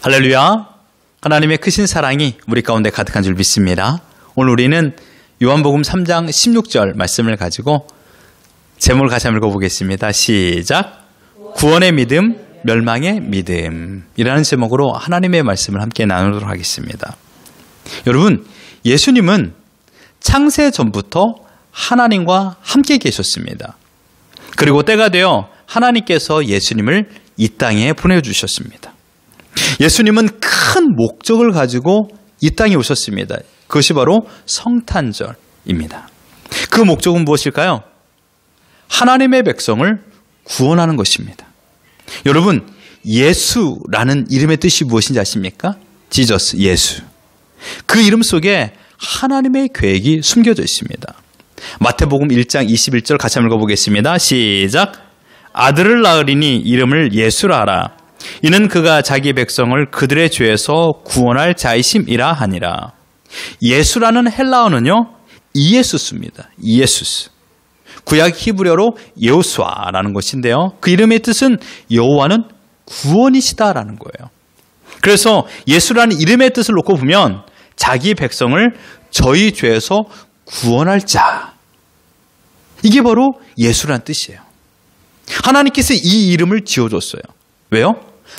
할렐루야. 하나님의 크신 사랑이 우리 가운데 가득한 줄 믿습니다. 오늘 우리는 요한복음 3장 16절 말씀을 가지고 제목을 같이 한번 읽어보겠습니다. 시작. 구원의 믿음, 멸망의 믿음이라는 제목으로 하나님의 말씀을 함께 나누도록 하겠습니다. 여러분, 예수님은 창세 전부터 하나님과 함께 계셨습니다. 그리고 때가 되어 하나님께서 예수님을 이 땅에 보내주셨습니다. 예수님은 큰 목적을 가지고 이 땅에 오셨습니다. 그것이 바로 성탄절입니다. 그 목적은 무엇일까요? 하나님의 백성을 구원하는 것입니다. 여러분, 예수라는 이름의 뜻이 무엇인지 아십니까? 지저스, 예수. 그 이름 속에 하나님의 계획이 숨겨져 있습니다. 마태복음 1장 21절 같이 한번 읽어보겠습니다. 시작. 아들을 낳으리니 이름을 예수라 하라. 이는 그가 자기 백성을 그들의 죄에서 구원할 자이심이라 하니라. 예수라는 헬라어는요, 이에수스입니다. 이에수스. 구약 히브리어로 여호수아라는 것인데요. 그 이름의 뜻은 여호와는 구원이시다라는 거예요. 그래서 예수라는 이름의 뜻을 놓고 보면 자기 백성을 저희 죄에서 구원할 자. 이게 바로 예수라는 뜻이에요. 하나님께서 이 이름을 지어줬어요. 왜요?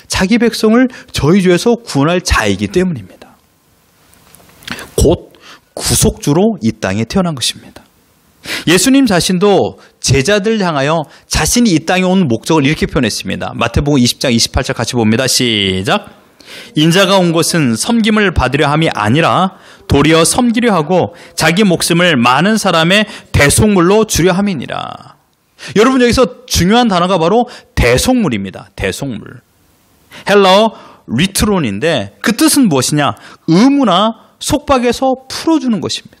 자기 백성을 저희 죄에서 구원할 자이기 때문입니다. 곧 구속주로 이 땅에 태어난 것입니다. 예수님 자신도 제자들 향하여 자신이 이 땅에 온 목적을 이렇게 표현했습니다. 마태복음 20장 28절 같이 봅니다. 시작. 인자가 온 것은 섬김을 받으려 함이 아니라 도리어 섬기려 하고 자기 목숨을 많은 사람의 대속물로 주려 함이니라. 여러분, 여기서 중요한 단어가 바로 대속물입니다. 대속물. 헬라어 리트론인데 그 뜻은 무엇이냐? 의무나 속박에서 풀어주는 것입니다.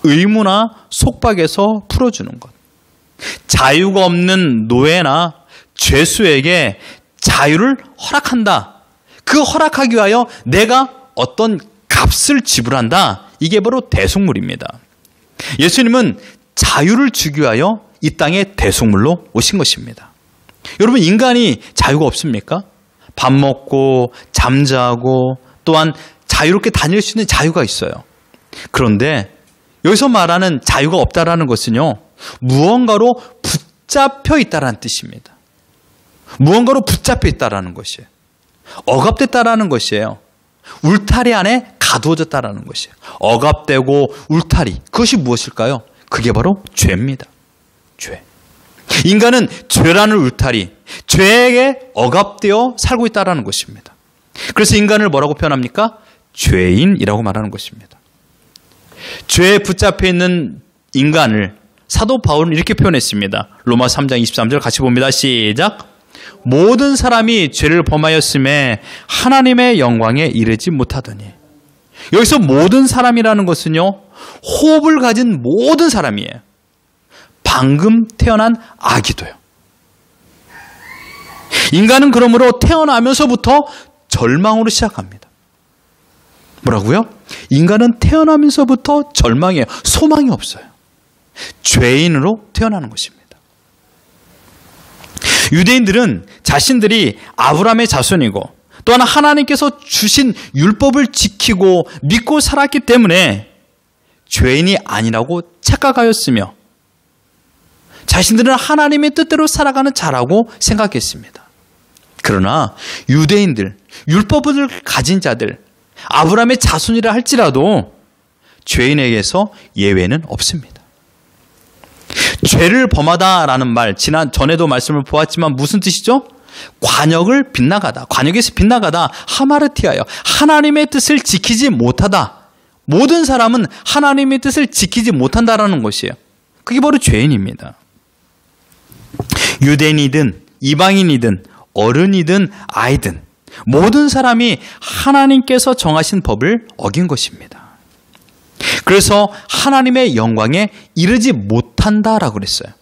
의무나 속박에서 풀어주는 것. 자유가 없는 노예나 죄수에게 자유를 허락한다. 그 허락하기 위하여 내가 어떤 값을 지불한다. 이게 바로 대속물입니다. 예수님은 자유를 주기 위하여 이 땅에 대속물로 오신 것입니다. 여러분, 인간이 자유가 없습니까? 밥 먹고 잠자고 또한 자유롭게 다닐 수 있는 자유가 있어요. 그런데 여기서 말하는 자유가 없다라는 것은요, 무언가로 붙잡혀 있다라는 뜻입니다. 무언가로 붙잡혀 있다라는 것이에요. 억압됐다라는 것이에요. 울타리 안에 가두어졌다라는 것이에요. 억압되고 울타리, 그것이 무엇일까요? 그게 바로 죄입니다. 죄. 인간은 죄라는 울타리, 죄에 억압되어 살고 있다라는 것입니다. 그래서 인간을 뭐라고 표현합니까? 죄인이라고 말하는 것입니다. 죄에 붙잡혀 있는 인간을 사도 바울은 이렇게 표현했습니다. 로마 3장 23절 같이 봅니다. 시작. 모든 사람이 죄를 범하였음에 하나님의 영광에 이르지 못하더니. 여기서 모든 사람이라는 것은요, 호흡을 가진 모든 사람이에요. 방금 태어난 아기도요. 인간은 그러므로 태어나면서부터 절망으로 시작합니다. 뭐라고요? 인간은 태어나면서부터 절망이에요. 소망이 없어요. 죄인으로 태어나는 것입니다. 유대인들은 자신들이 아브라함의 자손이고 또한 하나님께서 주신 율법을 지키고 믿고 살았기 때문에 죄인이 아니라고 착각하였으며 자신들은 하나님의 뜻대로 살아가는 자라고 생각했습니다. 그러나 유대인들, 율법을 가진 자들, 아브라함의 자손이라 할지라도 죄인에게서 예외는 없습니다. 죄를 범하다라는 말, 전에도 말씀을 보았지만 무슨 뜻이죠? 관역을 빗나가다, 관역에서 빗나가다, 하마르티하여 하나님의 뜻을 지키지 못하다. 모든 사람은 하나님의 뜻을 지키지 못한다라는 것이에요. 그게 바로 죄인입니다. 유대인이든 이방인이든 어른이든 아이든 모든 사람이 하나님께서 정하신 법을 어긴 것입니다. 그래서 하나님의 영광에 이르지 못한다라고 그랬어요.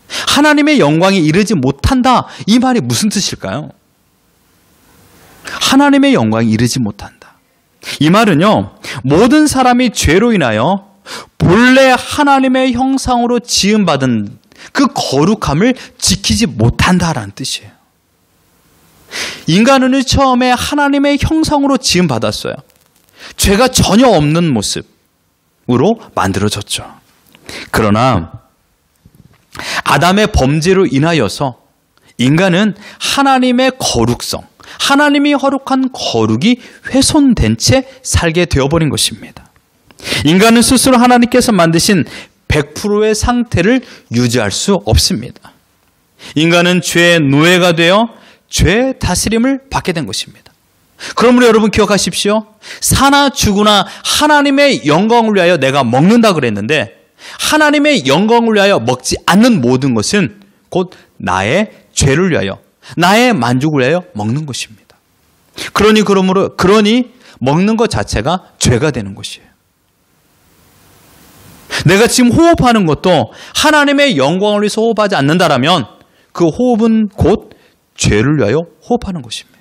하나님의 영광에 이르지 못한다, 이 말이 무슨 뜻일까요? 하나님의 영광에 이르지 못한다. 이 말은요, 모든 사람이 죄로 인하여 본래 하나님의 형상으로 지음받은 그 거룩함을 지키지 못한다라는 뜻이에요. 인간은 처음에 하나님의 형상으로 지음받았어요. 죄가 전혀 없는 모습으로 만들어졌죠. 그러나 아담의 범죄로 인하여서 인간은 하나님의 거룩성, 하나님이 허락한 거룩이 훼손된 채 살게 되어버린 것입니다. 인간은 스스로 하나님께서 만드신 100%의 상태를 유지할 수 없습니다. 인간은 죄의 노예가 되어 죄의 다스림을 받게 된 것입니다. 그러므로 여러분 기억하십시오. 사나 죽으나 하나님의 영광을 위하여 내가 먹는다 그랬는데 하나님의 영광을 위하여 먹지 않는 모든 것은 곧 나의 죄를 위하여 나의 만족을 위하여 먹는 것입니다. 그러니 먹는 것 자체가 죄가 되는 것이에요. 내가 지금 호흡하는 것도 하나님의 영광을 위해서 호흡하지 않는다라면 그 호흡은 곧 죄를 위하여 호흡하는 것입니다.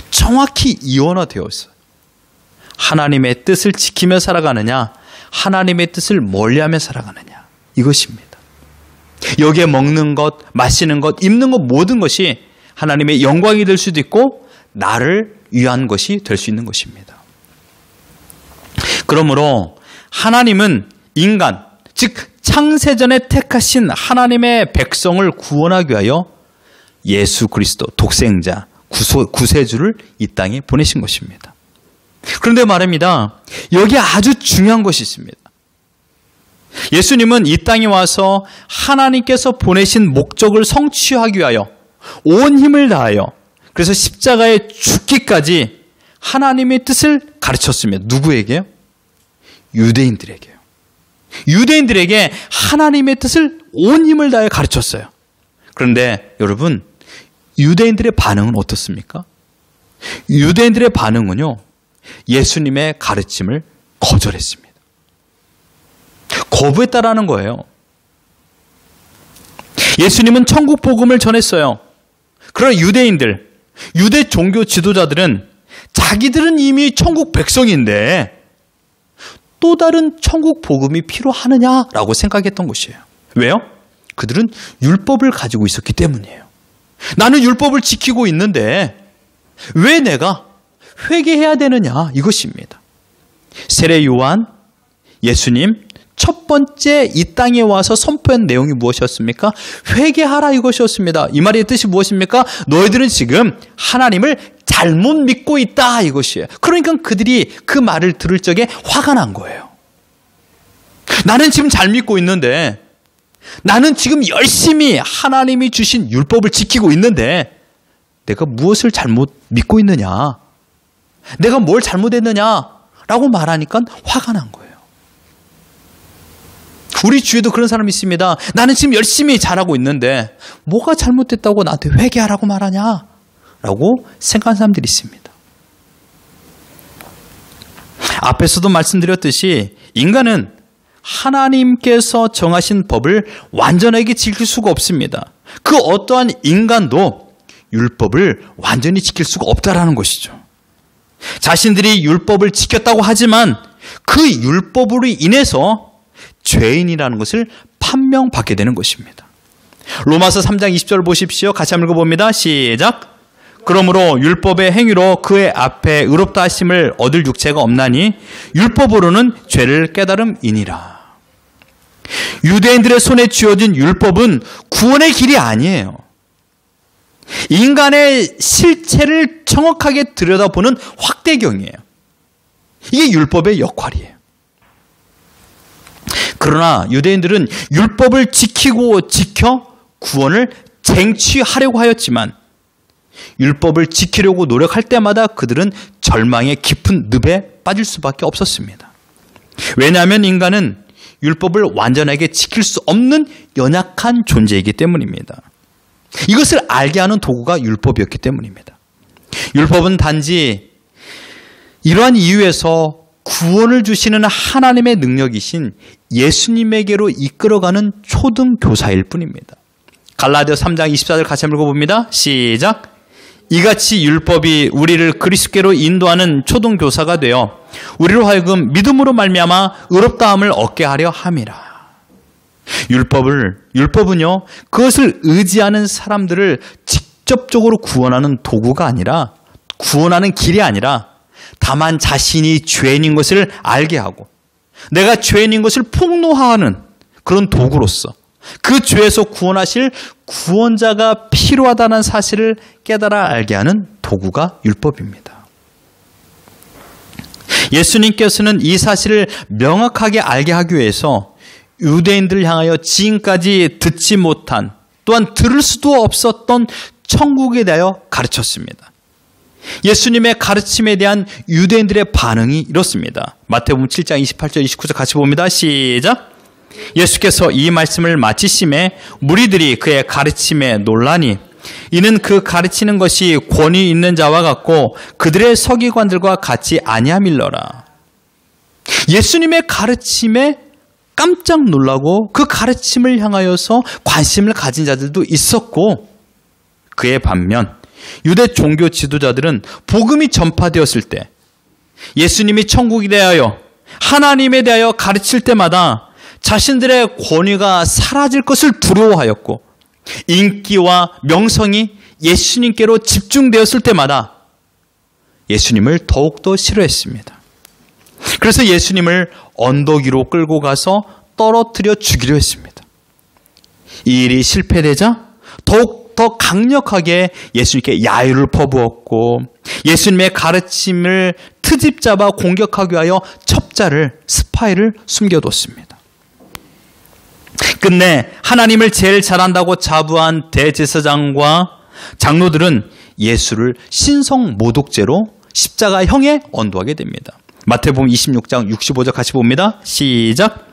정확히 이원화되어 있어요. 하나님의 뜻을 지키며 살아가느냐, 하나님의 뜻을 멀리하며 살아가느냐, 이것입니다. 여기에 먹는 것, 마시는 것, 입는 것 모든 것이 하나님의 영광이 될 수도 있고 나를 위한 것이 될 수 있는 것입니다. 그러므로 하나님은 인간, 즉 창세전에 택하신 하나님의 백성을 구원하기 위하여 예수 그리스도 독생자, 구세주를 이 땅에 보내신 것입니다. 그런데 말입니다. 여기에 아주 중요한 것이 있습니다. 예수님은 이 땅에 와서 하나님께서 보내신 목적을 성취하기 위하여 온 힘을 다하여 그래서 십자가에 죽기까지 하나님의 뜻을 가르쳤습니다. 누구에게요? 유대인들에게요. 유대인들에게 하나님의 뜻을 온 힘을 다해 가르쳤어요. 그런데 여러분, 유대인들의 반응은 어떻습니까? 유대인들의 반응은요, 예수님의 가르침을 거절했습니다. 거부했다라는 거예요. 예수님은 천국 복음을 전했어요. 그러나 유대 종교 지도자들은 자기들은 이미 천국 백성인데 또 다른 천국 복음이 필요하느냐라고 생각했던 것이에요. 왜요? 그들은 율법을 가지고 있었기 때문이에요. 나는 율법을 지키고 있는데 왜 내가 회개해야 되느냐, 이것입니다. 세례 요한, 예수님 첫 번째 이 땅에 와서 선포한 내용이 무엇이었습니까? 회개하라, 이것이었습니다. 이 말의 뜻이 무엇입니까? 너희들은 지금 하나님을 잘못 믿고 있다, 이것이에요. 그러니까 그들이 그 말을 들을 적에 화가 난 거예요. 나는 지금 잘 믿고 있는데, 나는 지금 열심히 하나님이 주신 율법을 지키고 있는데 내가 무엇을 잘못 믿고 있느냐, 내가 뭘 잘못했느냐라고 말하니까 화가 난 거예요. 우리 주위에도 그런 사람이 있습니다. 나는 지금 열심히 잘하고 있는데 뭐가 잘못됐다고 나한테 회개하라고 말하냐 라고 생각하는 사람들이 있습니다. 앞에서도 말씀드렸듯이 인간은 하나님께서 정하신 법을 완전하게 지킬 수가 없습니다. 그 어떠한 인간도 율법을 완전히 지킬 수가 없다라는 것이죠. 자신들이 율법을 지켰다고 하지만 그 율법으로 인해서 죄인이라는 것을 판명받게 되는 것입니다. 로마서 3장 20절 보십시오. 같이 한번 읽어봅니다. 시작. 그러므로 율법의 행위로 그의 앞에 의롭다 하심을 얻을 육체가 없나니 율법으로는 죄를 깨달음이니라. 유대인들의 손에 쥐어진 율법은 구원의 길이 아니에요. 인간의 실체를 정확하게 들여다보는 확대경이에요. 이게 율법의 역할이에요. 그러나 유대인들은 율법을 지켜 구원을 쟁취하려고 하였지만 율법을 지키려고 노력할 때마다 그들은 절망의 깊은 늪에 빠질 수밖에 없었습니다. 왜냐하면 인간은 율법을 완전하게 지킬 수 없는 연약한 존재이기 때문입니다. 이것을 알게 하는 도구가 율법이었기 때문입니다. 율법은 단지 이러한 이유에서 구원을 주시는 하나님의 능력이신 예수님에게로 이끌어가는 초등교사일 뿐입니다. 갈라디아 3장 24절 같이 한번 읽어봅니다. 시작. 이같이 율법이 우리를 그리스도께로 인도하는 초등교사가 되어 우리로 하여금 믿음으로 말미암아 의롭다함을 얻게 하려 함이라. 율법은요, 그것을 의지하는 사람들을 직접적으로 구원하는 도구가 아니라, 구원하는 길이 아니라, 다만 자신이 죄인인 것을 알게 하고, 내가 죄인인 것을 폭로하는 그런 도구로서 그 죄에서 구원하실 구원자가 필요하다는 사실을 깨달아 알게 하는 도구가 율법입니다. 예수님께서는 이 사실을 명확하게 알게 하기 위해서 유대인들을 향하여 지금까지 듣지 못한, 또한 들을 수도 없었던 천국에 대하여 가르쳤습니다. 예수님의 가르침에 대한 유대인들의 반응이 이렇습니다. 마태복음 7장 28절 29절 같이 봅니다. 시작. 예수께서 이 말씀을 마치심에 무리들이 그의 가르침에 놀라니 이는 그 가르치는 것이 권위 있는 자와 같고 그들의 서기관들과 같이 아니함일러라. 예수님의 가르침에 깜짝 놀라고 그 가르침을 향하여서 관심을 가진 자들도 있었고, 그의 반면 유대 종교 지도자들은 복음이 전파되었을 때 예수님이 천국에 대하여, 하나님에 대하여 가르칠 때마다 자신들의 권위가 사라질 것을 두려워하였고, 인기와 명성이 예수님께로 집중되었을 때마다 예수님을 더욱더 싫어했습니다. 그래서 예수님을 언덕 위로 끌고 가서 떨어뜨려 죽이려 했습니다. 이 일이 실패되자 더욱 더 강력하게 예수님께 야유를 퍼부었고, 예수님의 가르침을 트집 잡아 공격하기 위하여 첩자를, 스파이를 숨겨뒀습니다. 끝내 하나님을 제일 잘한다고 자부한 대제사장과 장로들은 예수를 신성모독죄로 십자가형에 언도하게 됩니다. 마태복음 26장 65절 같이 봅니다. 시작.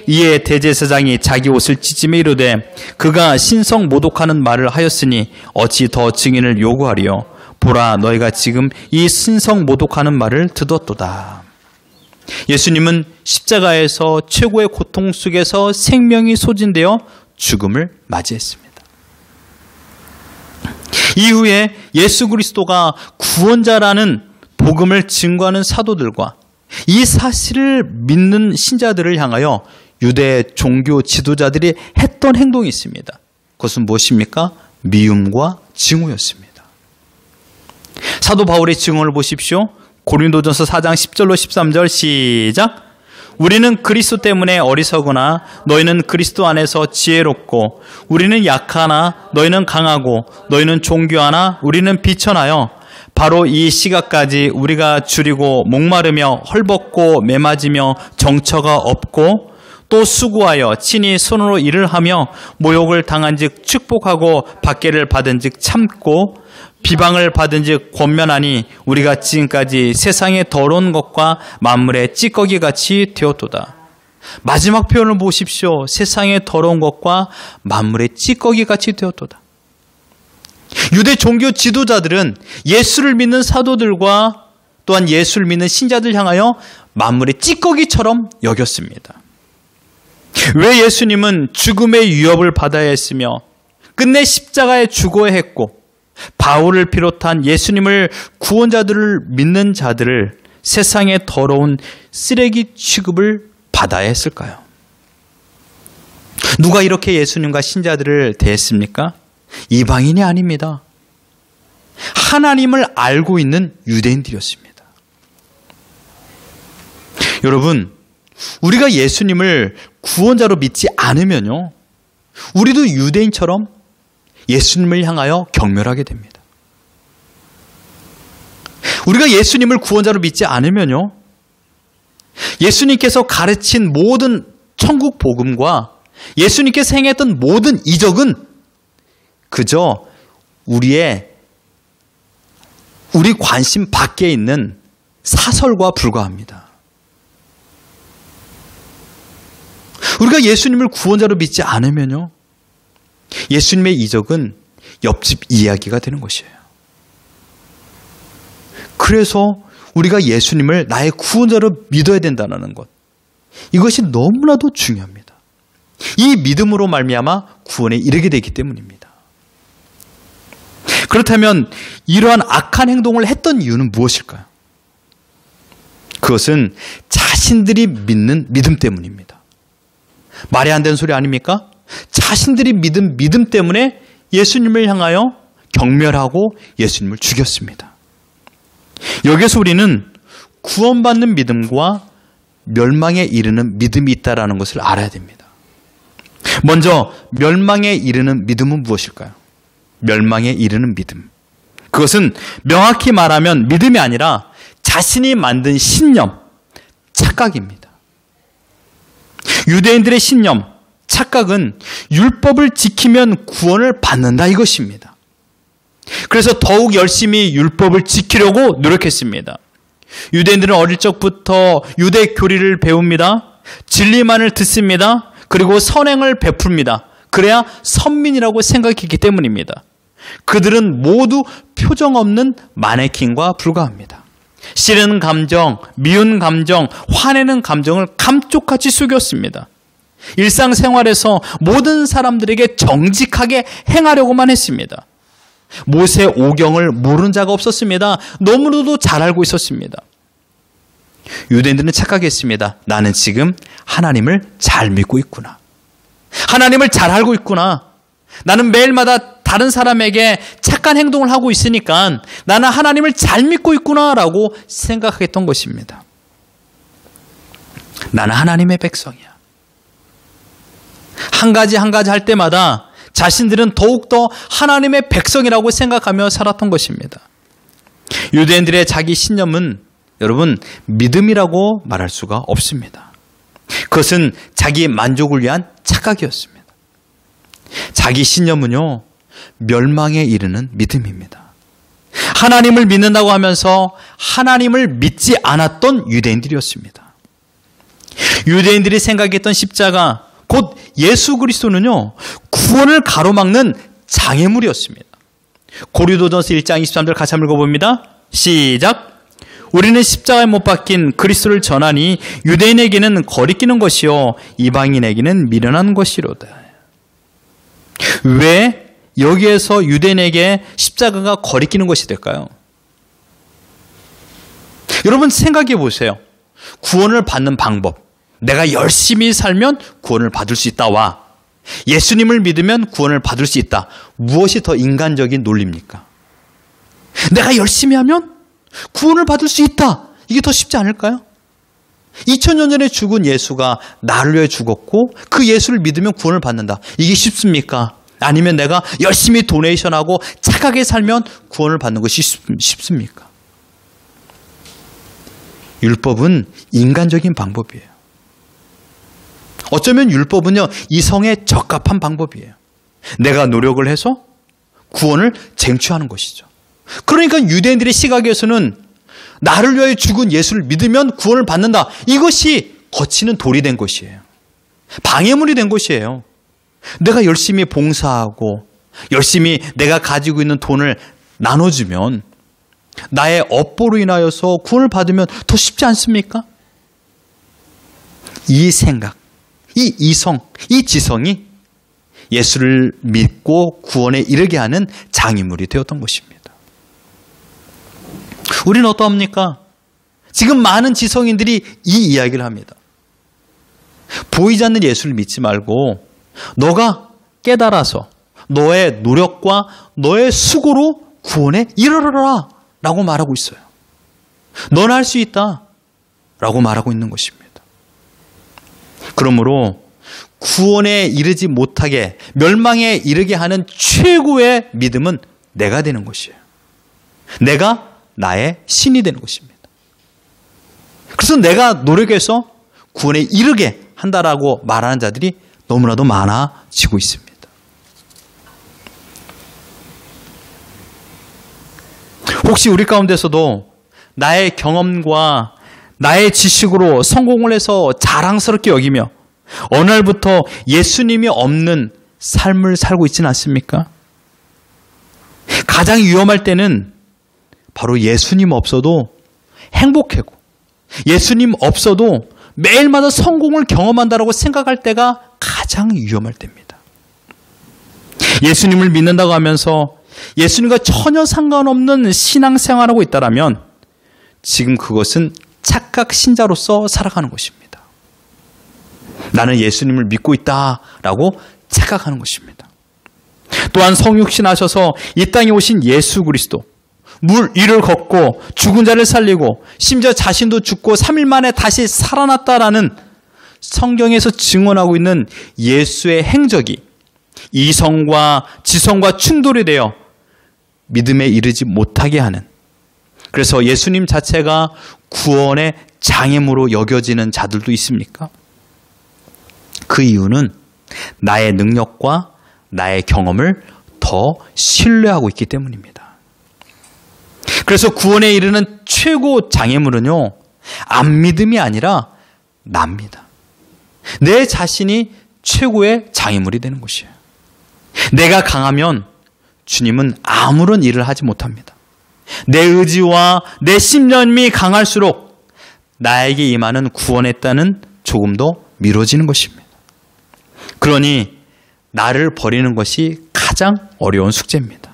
이에 대제사장이 자기 옷을 찢으며 이르되 그가 신성모독하는 말을 하였으니 어찌 더 증인을 요구하리요. 보라, 너희가 지금 이 신성모독하는 말을 듣었도다. 예수님은 십자가에서 최고의 고통 속에서 생명이 소진되어 죽음을 맞이했습니다. 이후에 예수 그리스도가 구원자라는 복음을 증거하는 사도들과 이 사실을 믿는 신자들을 향하여 유대 종교 지도자들이 했던 행동이 있습니다. 그것은 무엇입니까? 미움과 증오였습니다. 사도 바울의 증오를 보십시오. 고린도전서 4장 10절로 13절 시작. 우리는 그리스도 때문에 어리석으나 너희는 그리스도 안에서 지혜롭고, 우리는 약하나 너희는 강하고, 너희는 존귀하나 우리는 비천하여 바로 이 시각까지 우리가 줄이고 목마르며 헐벗고 매맞으며 정처가 없고 또 수고하여 친히 손으로 일을 하며 모욕을 당한즉 축복하고 박해를 받은즉 참고 비방을 받은즉 권면하니 우리가 지금까지 세상의 더러운 것과 만물의 찌꺼기같이 되었도다. 마지막 표현을 보십시오. 세상의 더러운 것과 만물의 찌꺼기같이 되었도다. 유대 종교 지도자들은 예수를 믿는 사도들과 또한 예수를 믿는 신자들 향하여 만물의 찌꺼기처럼 여겼습니다. 왜 예수님은 죽음의 위협을 받아야 했으며 끝내 십자가에 죽어야 했고, 바울을 비롯한 예수님을 구원자들을 믿는 자들을 세상의 더러운 쓰레기 취급을 받아야 했을까요? 누가 이렇게 예수님과 신자들을 대했습니까? 이방인이 아닙니다. 하나님을 알고 있는 유대인들이었습니다. 여러분, 우리가 예수님을 구원자로 믿지 않으면요, 우리도 유대인처럼 예수님을 향하여 경멸하게 됩니다. 우리가 예수님을 구원자로 믿지 않으면요, 예수님께서 가르친 모든 천국 복음과 예수님께서 행했던 모든 이적은 그저 우리 관심 밖에 있는 사설과 불과합니다. 우리가 예수님을 구원자로 믿지 않으면요, 예수님의 이적은 옆집 이야기가 되는 것이에요. 그래서 우리가 예수님을 나의 구원자로 믿어야 된다는 것, 이것이 너무나도 중요합니다. 이 믿음으로 말미암아 구원에 이르게 되기 때문입니다. 그렇다면 이러한 악한 행동을 했던 이유는 무엇일까요? 그것은 자신들이 믿는 믿음 때문입니다. 말이 안 되는 소리 아닙니까? 자신들이 믿은 믿음 때문에 예수님을 향하여 경멸하고 예수님을 죽였습니다. 여기서 우리는 구원받는 믿음과 멸망에 이르는 믿음이 있다는 것을 알아야 됩니다. 먼저 멸망에 이르는 믿음은 무엇일까요? 멸망에 이르는 믿음. 그것은 명확히 말하면 믿음이 아니라 자신이 만든 신념, 착각입니다. 유대인들의 신념, 착각은 율법을 지키면 구원을 받는다 이것입니다. 그래서 더욱 열심히 율법을 지키려고 노력했습니다. 유대인들은 어릴 적부터 유대 교리를 배웁니다. 진리만을 듣습니다. 그리고 선행을 베풉니다. 그래야 선민이라고 생각했기 때문입니다. 그들은 모두 표정 없는 마네킹과 불과합니다. 싫은 감정, 미운 감정, 화내는 감정을 감쪽같이 속였습니다. 일상생활에서 모든 사람들에게 정직하게 행하려고만 했습니다. 모세 오경을 모르는 자가 없었습니다. 너무나도 잘 알고 있었습니다. 유대인들은 착각했습니다. 나는 지금 하나님을 잘 믿고 있구나. 하나님을 잘 알고 있구나. 나는 매일마다 다른 사람에게 착한 행동을 하고 있으니까 나는 하나님을 잘 믿고 있구나라고 생각했던 것입니다. 나는 하나님의 백성이야. 한 가지 할 때마다 자신들은 더욱더 하나님의 백성이라고 생각하며 살았던 것입니다. 유대인들의 자기 신념은 여러분 믿음이라고 말할 수가 없습니다. 그것은 자기 만족을 위한 착각이었습니다. 자기 신념은요 멸망에 이르는 믿음입니다. 하나님을 믿는다고 하면서 하나님을 믿지 않았던 유대인들이었습니다. 유대인들이 생각했던 십자가 곧 예수 그리스도는요 구원을 가로막는 장애물이었습니다. 고린도전서 1장 23절 같이 한번 읽어봅니다. 시작. 우리는 십자가에 못 박힌 그리스도를 전하니 유대인에게는 거리끼는 것이요 이방인에게는 미련한 것이로다. 왜 여기에서 유대인에게 십자가가 거리끼는 것이 될까요? 여러분 생각해 보세요. 구원을 받는 방법. 내가 열심히 살면 구원을 받을 수 있다와 예수님을 믿으면 구원을 받을 수 있다. 무엇이 더 인간적인 논리입니까? 내가 열심히 하면 구원을 받을 수 있다. 이게 더 쉽지 않을까요? 2000년 전에 죽은 예수가 나를 위해 죽었고 그 예수를 믿으면 구원을 받는다. 이게 쉽습니까? 아니면 내가 열심히 도네이션하고 착하게 살면 구원을 받는 것이 쉽습니까? 율법은 인간적인 방법이에요. 어쩌면 율법은요 이성에 적합한 방법이에요. 내가 노력을 해서 구원을 쟁취하는 것이죠. 그러니까 유대인들의 시각에서는 나를 위하여 죽은 예수를 믿으면 구원을 받는다. 이것이 거치는 돌이 된 것이에요. 방해물이 된 것이에요. 내가 열심히 봉사하고 열심히 내가 가지고 있는 돈을 나눠주면 나의 업보로 인하여서 구원을 받으면 더 쉽지 않습니까? 이 생각, 이 이성, 이 지성이 예수를 믿고 구원에 이르게 하는 장애물이 되었던 것입니다. 우리는 어떠합니까? 지금 많은 지성인들이 이 이야기를 합니다. 보이지 않는 예수를 믿지 말고 너가 깨달아서 너의 노력과 너의 수고로 구원에 이르러라 라고 말하고 있어요. 너는 할 수 있다 라고 말하고 있는 것입니다. 그러므로 구원에 이르지 못하게 멸망에 이르게 하는 최고의 믿음은 내가 되는 것이에요. 내가 나의 신이 되는 것입니다. 그래서 내가 노력해서 구원에 이르게 한다라고 말하는 자들이 너무나도 많아지고 있습니다. 혹시 우리 가운데서도 나의 경험과 나의 지식으로 성공을 해서 자랑스럽게 여기며 어느 날부터 예수님이 없는 삶을 살고 있지는 않습니까? 가장 위험할 때는 바로 예수님 없어도 행복하고 예수님 없어도 매일마다 성공을 경험한다고 생각할 때가 가장 위험할 때입니다. 예수님을 믿는다고 하면서 예수님과 전혀 상관없는 신앙생활하고 있다면 지금 그것은 착각 신자로서 살아가는 것입니다. 나는 예수님을 믿고 있다라고 착각하는 것입니다. 또한 성육신하셔서 이 땅에 오신 예수 그리스도, 물 위를 걷고 죽은 자를 살리고 심지어 자신도 죽고 3일 만에 다시 살아났다라는 성경에서 증언하고 있는 예수의 행적이 이성과 지성과 충돌이 되어 믿음에 이르지 못하게 하는, 그래서 예수님 자체가 구원의 장애물로 여겨지는 자들도 있습니까? 그 이유는 나의 능력과 나의 경험을 더 신뢰하고 있기 때문입니다. 그래서 구원에 이르는 최고 장애물은요, 안 믿음이 아니라 납니다. 내 자신이 최고의 장애물이 되는 것이에요. 내가 강하면 주님은 아무런 일을 하지 못합니다. 내 의지와 내 신념이 강할수록 나에게 임하는 구원의 때는 조금 더 미뤄지는 것입니다. 그러니 나를 버리는 것이 가장 어려운 숙제입니다.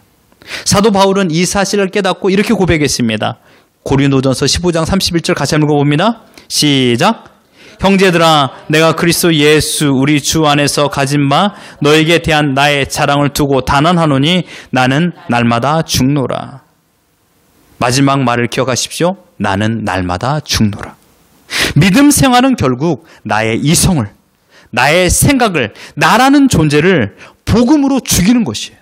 사도 바울은 이 사실을 깨닫고 이렇게 고백했습니다. 고린도전서 15장 31절 같이 한번 읽어봅니다. 시작. 형제들아, 내가 그리스도 예수 우리 주 안에서 가진 바 너에게 대한 나의 자랑을 두고 단언하노니 나는 날마다 죽노라. 마지막 말을 기억하십시오. 나는 날마다 죽노라. 믿음 생활은 결국 나의 이성을, 나의 생각을, 나라는 존재를 복음으로 죽이는 것이에요.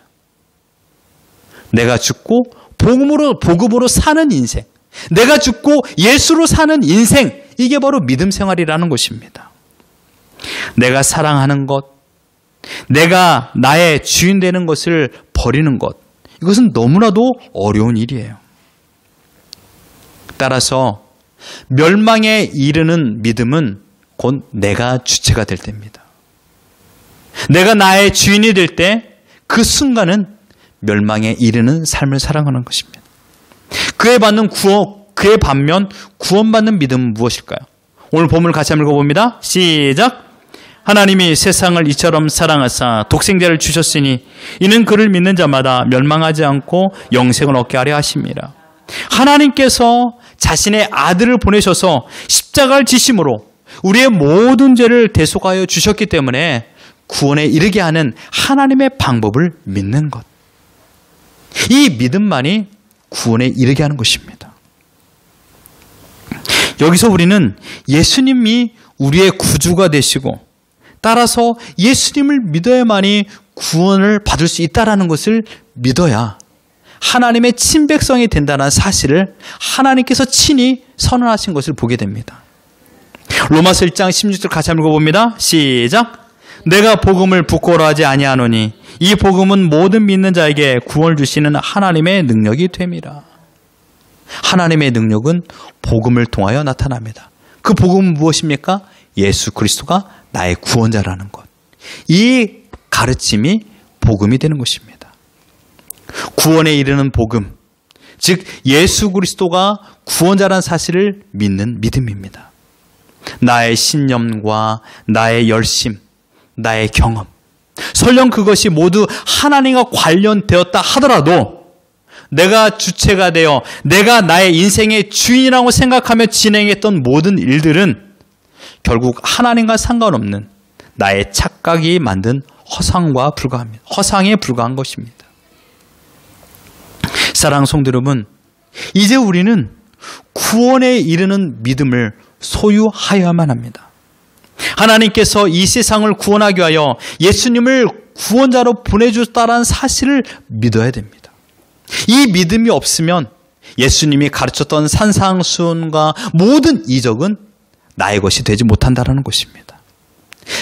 내가 죽고 복음으로 사는 인생, 내가 죽고 예수로 사는 인생, 이게 바로 믿음 생활이라는 것입니다. 내가 사랑하는 것, 내가 나의 주인 되는 것을 버리는 것, 이것은 너무나도 어려운 일이에요. 따라서 멸망에 이르는 믿음은 곧 내가 주체가 될 때입니다. 내가 나의 주인이 될 때 그 순간은 멸망에 이르는 삶을 살아가는 것입니다. 그에 반면 구원받는 믿음은 무엇일까요? 오늘 본문을 같이 한번 읽어봅니다. 시작. 하나님이 세상을 이처럼 사랑하사 독생자를 주셨으니 이는 그를 믿는 자마다 멸망하지 않고 영생을 얻게 하려 하심이라. 하나님께서 자신의 아들을 보내셔서 십자가를 지심으로 우리의 모든 죄를 대속하여 주셨기 때문에 구원에 이르게 하는 하나님의 방법을 믿는 것. 이 믿음만이 구원에 이르게 하는 것입니다. 여기서 우리는 예수님이 우리의 구주가 되시고 따라서 예수님을 믿어야만이 구원을 받을 수 있다는 것을 믿어야 하나님의 친백성이 된다는 사실을 하나님께서 친히 선언하신 것을 보게 됩니다. 로마서 1장 16절 같이 한번 읽어봅니다. 시작. 내가 복음을 부끄러워하지 아니하노니 이 복음은 모든 믿는 자에게 구원을 주시는 하나님의 능력이 됨이라. 하나님의 능력은 복음을 통하여 나타납니다. 그 복음은 무엇입니까? 예수 그리스도가 나의 구원자라는 것. 이 가르침이 복음이 되는 것입니다. 구원에 이르는 복음, 즉 예수 그리스도가 구원자라는 사실을 믿는 믿음입니다. 나의 신념과 나의 열심, 나의 경험, 설령 그것이 모두 하나님과 관련되었다 하더라도 내가 주체가 되어 내가 나의 인생의 주인이라고 생각하며 진행했던 모든 일들은 결국 하나님과 상관없는 나의 착각이 만든 허상에 불과한 것입니다. 사랑하는 성도 여러분, 이제 우리는 구원에 이르는 믿음을 소유하여야만 합니다. 하나님께서 이 세상을 구원하기 위하여 예수님을 구원자로 보내주셨다는 사실을 믿어야 됩니다. 이 믿음이 없으면 예수님이 가르쳤던 산상수훈과 모든 이적은 나의 것이 되지 못한다는 것입니다.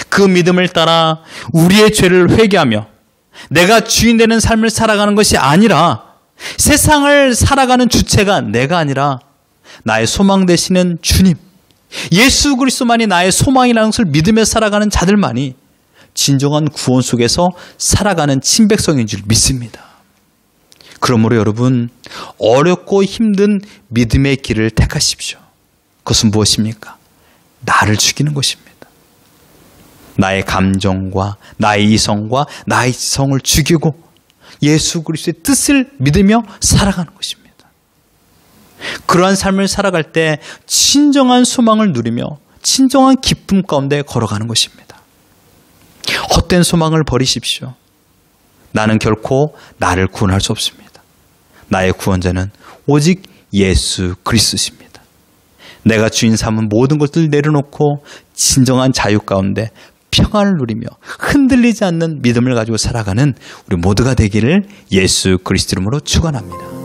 그 믿음을 따라 우리의 죄를 회개하며 내가 주인 되는 삶을 살아가는 것이 아니라 세상을 살아가는 주체가 내가 아니라 나의 소망 되시는 주님, 예수 그리스도만이 나의 소망이라는 것을 믿으며 살아가는 자들만이 진정한 구원 속에서 살아가는 친백성인 줄 믿습니다. 그러므로 여러분, 어렵고 힘든 믿음의 길을 택하십시오. 그것은 무엇입니까? 나를 죽이는 것입니다. 나의 감정과 나의 이성과 나의 지성을 죽이고 예수 그리스도의 뜻을 믿으며 살아가는 것입니다. 그러한 삶을 살아갈 때 진정한 소망을 누리며 진정한 기쁨 가운데 걸어가는 것입니다. 헛된 소망을 버리십시오. 나는 결코 나를 구원할 수 없습니다. 나의 구원자는 오직 예수 그리스도십니다. 내가 주인 삼은 모든 것들을 내려놓고 진정한 자유 가운데 평안을 누리며 흔들리지 않는 믿음을 가지고 살아가는 우리 모두가 되기를 예수 그리스도 이름으로 축원합니다.